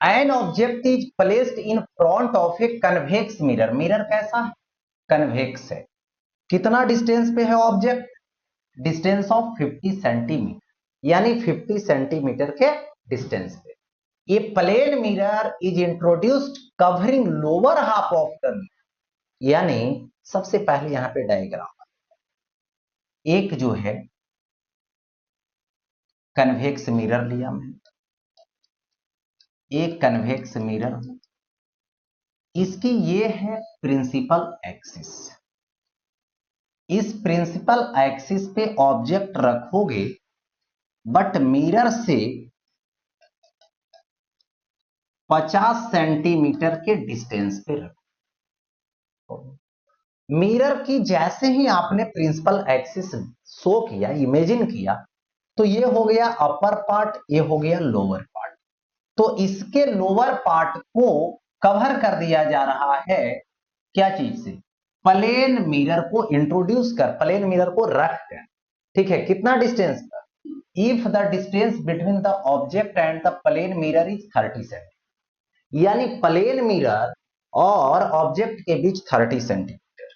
An object is placed in front of a convex mirror. Mirror कैसा है? Convex है। कितना डिस्टेंस पे है ऑब्जेक्ट? डिस्टेंस ऑफ 50 सेंटीमीटर, यानी 50 सेंटीमीटर के डिस्टेंस पे। ये plane mirror is introduced covering lower half of the mirror. यानी सबसे पहले यहां पे डायग्राम, एक जो है कन्वेक्स मिरर लिया मैं, एक कन्वेक्स मिरर, इसकी ये है प्रिंसिपल एक्सिस। इस प्रिंसिपल एक्सिस पे ऑब्जेक्ट रखोगे, बट मिरर से 50 सेंटीमीटर के डिस्टेंस पे रखो। मिरर की जैसे ही आपने प्रिंसिपल एक्सिस शो किया, इमेजिन किया, तो ये हो गया अपर पार्ट, ये हो गया लोअर पार्ट। तो इसके लोअर पार्ट को कवर कर दिया जा रहा है क्या चीज से? प्लेन मिरर को इंट्रोड्यूस कर, प्लेन मिरर को रख कर, ठीक है, कितना डिस्टेंस पर? If the distance between the object and the plane mirror is 30 centimetre, यानी प्लेन मिरर और ऑब्जेक्ट के बीच 30 सेंटीमीटर।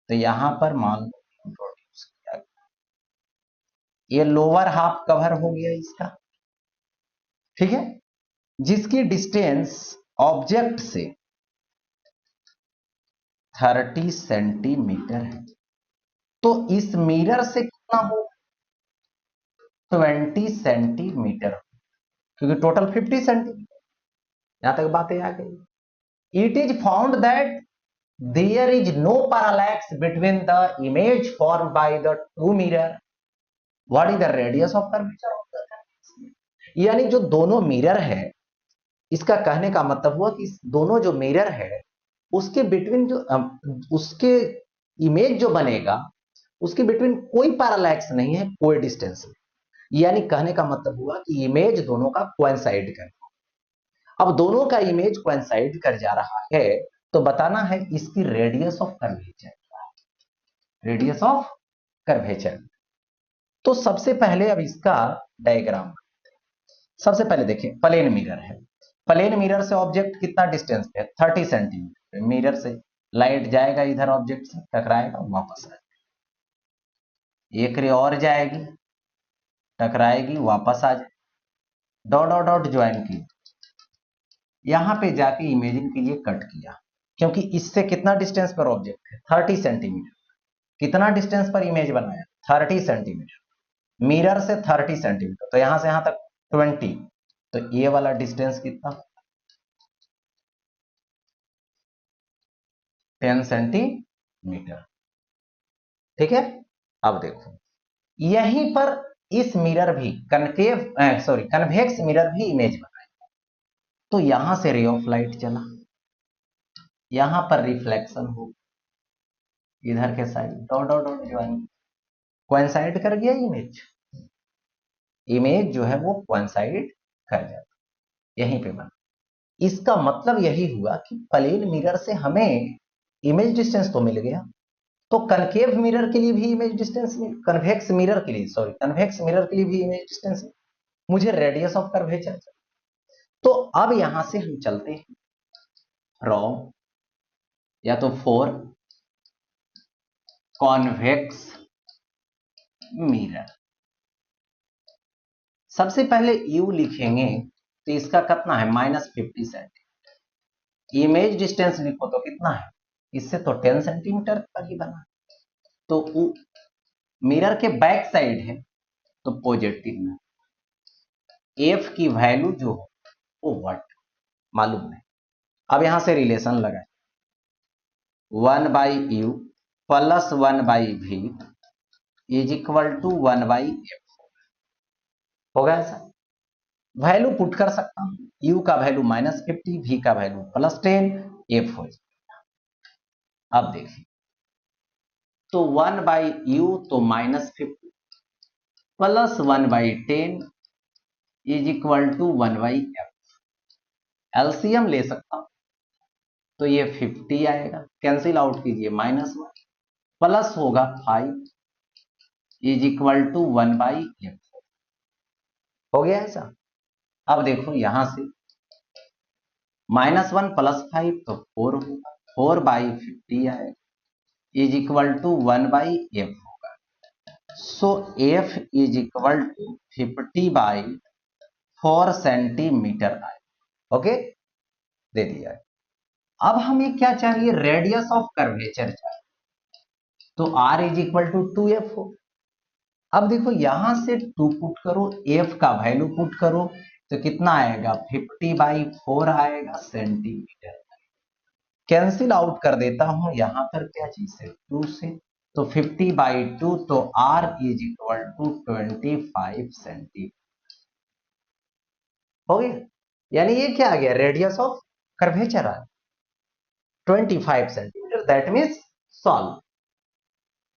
तो यहां पर मान लो इंट्रोड्यूस किया गया, ये लोअर हाफ कवर हो गया इसका, ठीक है, जिसकी डिस्टेंस ऑब्जेक्ट से 30 सेंटीमीटर है। तो इस मिरर से कितना हो? 20 सेंटीमीटर, क्योंकि टोटल 50 सेंटीमीटर। यहां तक बातें आ गई। It is found that there is no parallax between the image form by the two mirror. What is the radius of curvature of the, यानी जो दोनों मिरर है, इसका कहने का मतलब हुआ कि दोनों जो मिरर है उसके बिटवीन जो उसके इमेज जो बनेगा, उसके बिटवीन कोई पैरालैक्स नहीं है, कोई डिस्टेंस नहीं। यानी कहने का मतलब हुआ कि इमेज दोनों का कोइंसाइड कर, अब दोनों का इमेज कोइंसाइड कर जा रहा है, तो बताना है इसकी radius of curvature, radius of curvature. तो सबसे पहले अब इसका डायग्राम, सबसे पहले देखिए प्लेन मिरर है, प्लेन मिरर से ऑब्जेक्ट कितना डिस्टेंस पे है? 30 सेंटीमीटर। मिरर से लाइट जाएगा इधर, ऑब्जेक्ट से टकराएगा, वापस आएगा, एक रे और जाएगी, टकराएगी, वापस आ जाए, डॉट डॉट डॉट ज्वाइन की, यहां पे जाके इमेजिन कीजिए कट किया, क्योंकि इससे कितना डिस्टेंस पर ऑब्जेक्ट है? 30 सेंटीमीटर। कितना डिस्टेंस पर इमेज बनाया? 30 सेंटीमीटर। मिरर से 30 सेंटीमीटर, तो यहां से यहां तक 20, तो ये वाला डिस्टेंस कितना? 10 सेंटीमीटर, ठीक है। अब देखो यहीं पर इस मिरर भी कनकेव सॉरी कन्वेक्स मिरर भी इमेज बनाएगा। तो यहां से रे ऑफ लाइट चला, यहां पर रिफ्लेक्शन हो, इधर के side dot dot dot join, coincide कर गया इमेज, इमेज जो है वो कोइंसाइड कर जाता, यहीं पे बना। इसका मतलब यही हुआ कि प्लेन मिरर से हमें इमेज डिस्टेंस तो मिल गया, तो कनकेव मिरर के लिए भी इमेज डिस्टेंस, कन्वेक्स मिरर के लिए, सॉरी कन्वेक्स मिरर के लिए भी इमेज डिस्टेंस, मुझे रेडियस ऑफ कर्वेचर। तो अब यहां से हम चलते हैं फ्रॉम, या तो फॉर कॉन्वेक्स मिरर। सबसे पहले यू लिखेंगे, तो इसका कितना है? -50 सेंटीमीटर। इमेज डिस्टेंस लिखो तो कितना है? इससे तो 10 सेंटीमीटर पर ही बना, तो मिरर के बैक साइड है, तो पॉजिटिव में एफ की वैल्यू जो हो वो व्हाट मालूम है। अब यहां से रिलेशन लगाए, 1/u plus 1/v is equal to 1/f। होगा ऐसा? वैल्यू पुट कर सकता हूं, u का वैल्यू -50, v का वैल्यू +10, f हो जाएगा। अब देखिए, तो 1/u तो -50 plus 1/10 is equal to 1/f। LCM ले सकता हूं, तो ये 50 आएगा, कैंसिल आउट कीजिए, -1 प्लस होगा 5 इज इक्वल टू 1/f। हो गया ऐसा? अब देखो यहां से -1 + 5 तो 4 होगा, 4/50 आएगा, इज इक्वल टू 1/f होगा। So f is equal to 50/4 centimetre आएगा। ओके, दे दिया है। अब हमें क्या चाहिए, रेडियस ऑफ कर्वेचर चाहिए, तो r is equal to 2f हो। अब देखो यहां से 2 पुट करो, f का वैल्यू पुट करो, तो कितना आएगा, 50/4 आएगा सेंटीमीटर। कैंसिल आउट कर देता हूं, यहां पर क्या चीज है, 2 से, तो 50/2, तो r is equal to 25 centimetre हो गया। यानी ये क्या आ गया, रेडियस ऑफ कर्वेचर आ 25 सेंटीमीटर, दैट मीन्स सॉल्व।